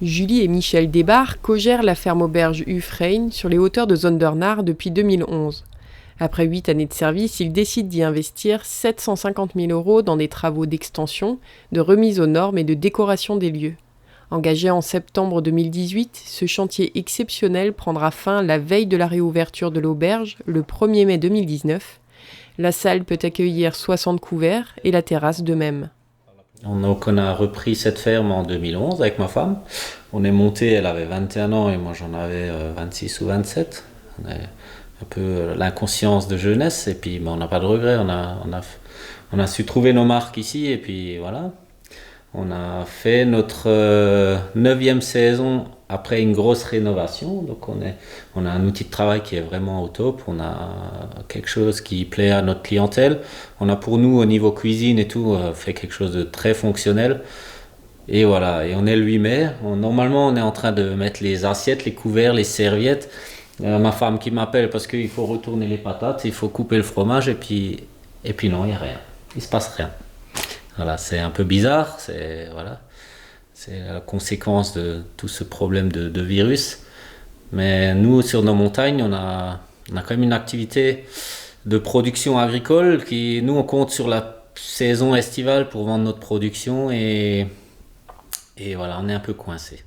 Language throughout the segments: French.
Julie et Michel Desbarres co-gèrent la ferme auberge Ufrein sur les hauteurs de Zondernach depuis 2011. Après 8 années de service, ils décident d'y investir 750 000 € dans des travaux d'extension, de remise aux normes et de décoration des lieux. Engagé en septembre 2018, ce chantier exceptionnel prendra fin la veille de la réouverture de l'auberge, le 1er mai 2019. La salle peut accueillir 60 couverts et la terrasse de même. Donc on a repris cette ferme en 2011 avec ma femme. On est monté, elle avait 21 ans et moi j'en avais 26 ou 27. On a un peu l'inconscience de jeunesse et puis on n'a pas de regrets. On a su trouver nos marques ici et puis voilà. On a fait notre 9e saison après une grosse rénovation. Donc on a un outil de travail qui est vraiment au top. On a quelque chose qui plaît à notre clientèle. On a pour nous au niveau cuisine et tout fait quelque chose de très fonctionnel. Et voilà, et on est le 8 mai. Normalement on est en train de mettre les assiettes, les couverts, les serviettes. Ma femme qui m'appelle parce qu'il faut retourner les patates, il faut couper le fromage et puis non, il n'y a rien. Il ne se passe rien. Voilà, c'est un peu bizarre, c'est la conséquence de tout ce problème de virus. Mais nous, sur nos montagnes, on a quand même une activité de production agricole qui, nous, on compte sur la saison estivale pour vendre notre production et voilà, on est un peu coincé.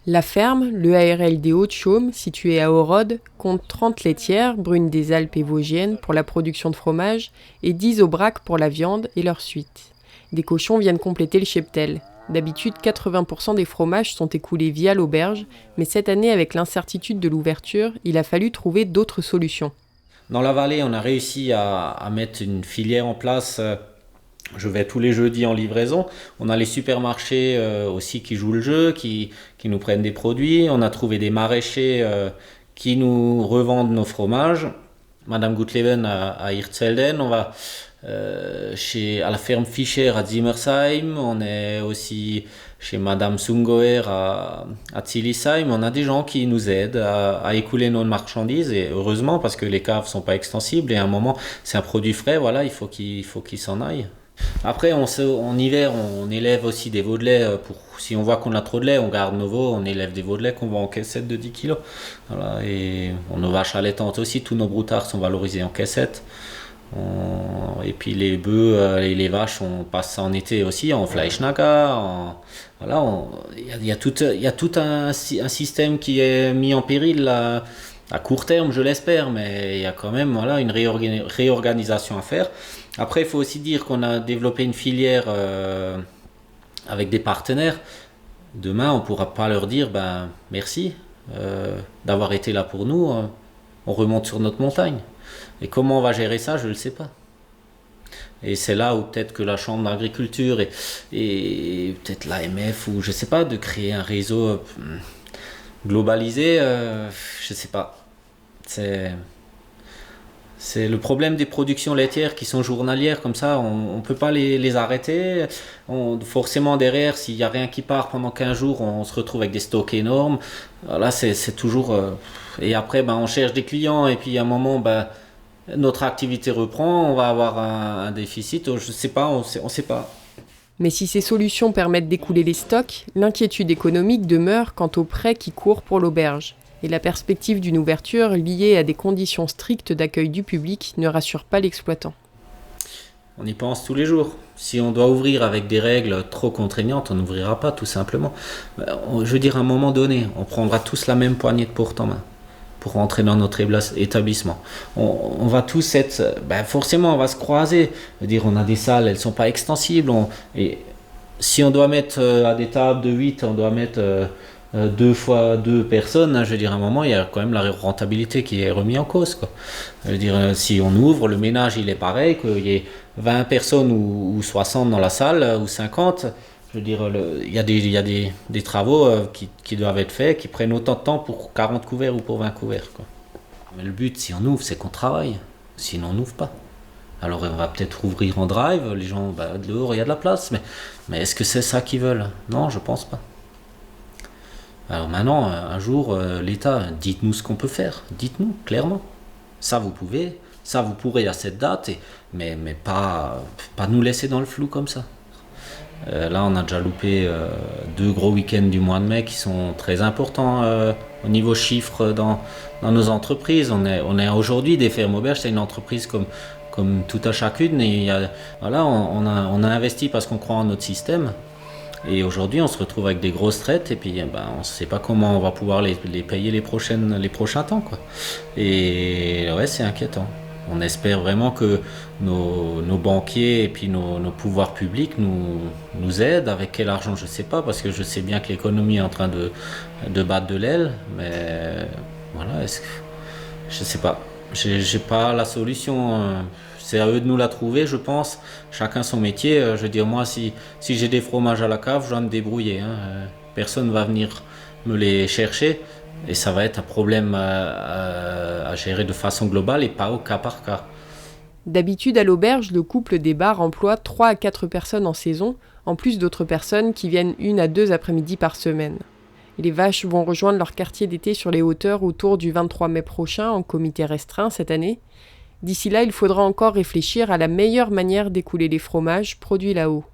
La ferme, le ARL des Hauts-de-Chaume, situé à Orode, compte 30 laitières, brunes des Alpes et Vosgiennes, pour la production de fromage et 10 aubracs pour la viande et leur suite. Des cochons viennent compléter le cheptel. D'habitude, 80% des fromages sont écoulés via l'auberge, mais cette année, avec l'incertitude de l'ouverture, il a fallu trouver d'autres solutions. Dans la vallée, on a réussi à mettre une filière en place. Je vais tous les jeudis en livraison. On a les supermarchés aussi qui jouent le jeu, qui nous prennent des produits. On a trouvé des maraîchers qui nous revendent nos fromages. Madame Gutleben à Hirtfelden. On va à la ferme Fischer à Zimmersheim. On est aussi chez Madame Sungoer à Zilisheim. On a des gens qui nous aident à écouler nos marchandises. Et heureusement, parce que les caves ne sont pas extensibles. Et à un moment, c'est un produit frais. Voilà, il faut qu'il s'en aille. Après, en hiver, on élève aussi des veaux de lait. Si on voit qu'on a trop de lait, on garde nos veaux, on élève des veaux de lait qu'on vend en caissette de 10 kg. Voilà, et nos vaches allaitantes aussi, tous nos broutards sont valorisés en caissette. Et puis les bœufs et les vaches, on passe ça en été aussi, en Fleischnacker. Voilà, il y a tout un système qui est mis en péril là, à court terme, je l'espère, mais il y a quand même une réorganisation à faire. Après, il faut aussi dire qu'on a développé une filière avec des partenaires. Demain, on ne pourra pas leur dire merci d'avoir été là pour nous. On remonte sur notre montagne. Et comment on va gérer ça, je ne le sais pas. Et c'est là où peut-être que la Chambre d'agriculture et peut-être l'AMF, ou je ne sais pas, de créer un réseau globalisé, je ne sais pas. C'est le problème des productions laitières qui sont journalières comme ça, on ne peut pas les arrêter. Forcément derrière, s'il n'y a rien qui part pendant 15 jours, on se retrouve avec des stocks énormes. Là, c'est toujours... Et après, on cherche des clients et puis à un moment, notre activité reprend, on va avoir un déficit. Je ne sais pas, on sait pas. Mais si ces solutions permettent d'écouler les stocks, l'inquiétude économique demeure quant aux prêts qui courent pour l'auberge. Et la perspective d'une ouverture liée à des conditions strictes d'accueil du public ne rassure pas l'exploitant. On y pense tous les jours. Si on doit ouvrir avec des règles trop contraignantes, on n'ouvrira pas tout simplement. Je veux dire, à un moment donné, on prendra tous la même poignée de porte en main pour rentrer dans notre établissement. On va tous être... forcément, on va se croiser. Je veux dire, on a des salles, elles ne sont pas extensibles. Et si on doit mettre à des tables de 8, on doit mettre... 2 fois 2 personnes, je veux dire, à un moment, il y a quand même la rentabilité qui est remise en cause, quoi. Je veux dire, si on ouvre, le ménage, il est pareil, qu'il y ait 20 personnes ou 60 dans la salle, ou 50, je veux dire, il y a des travaux qui doivent être faits, qui prennent autant de temps pour 40 couverts ou pour 20 couverts, quoi. Mais le but, si on ouvre, c'est qu'on travaille. Sinon, on n'ouvre pas. Alors, on va peut-être ouvrir en drive, les gens, dehors, il y a de la place, mais est-ce que c'est ça qu'ils veulent? Non, je pense pas. Alors maintenant, un jour, l'État, dites-nous ce qu'on peut faire. Dites-nous, clairement. Ça, vous pouvez. Ça, vous pourrez à cette date. Mais pas nous laisser dans le flou comme ça. Là, on a déjà loupé 2 gros week-ends du mois de mai qui sont très importants au niveau chiffre dans nos entreprises. On est aujourd'hui des fermes auberges, c'est une entreprise comme tout à chacune. Et voilà, on a investi parce qu'on croit en notre système. Et aujourd'hui, on se retrouve avec des grosses traites et puis on ne sait pas comment on va pouvoir les payer les prochains temps, quoi. Et ouais, c'est inquiétant. On espère vraiment que nos banquiers et puis nos pouvoirs publics nous aident. Avec quel argent, je ne sais pas, parce que je sais bien que l'économie est en train de battre de l'aile. Mais voilà, je ne sais pas. J'ai pas la solution. C'est à eux de nous la trouver, je pense. Chacun son métier. Je veux dire, moi, si j'ai des fromages à la cave, je dois me débrouiller, hein. Personne ne va venir me les chercher. Et ça va être un problème à gérer de façon globale et pas au cas par cas. D'habitude, à l'auberge, le couple des bars emploie 3 à 4 personnes en saison, en plus d'autres personnes qui viennent 1 à 2 après-midi par semaine. Et les vaches vont rejoindre leur quartier d'été sur les hauteurs autour du 23 mai prochain en comité restreint cette année. D'ici là, il faudra encore réfléchir à la meilleure manière d'écouler les fromages produits là-haut.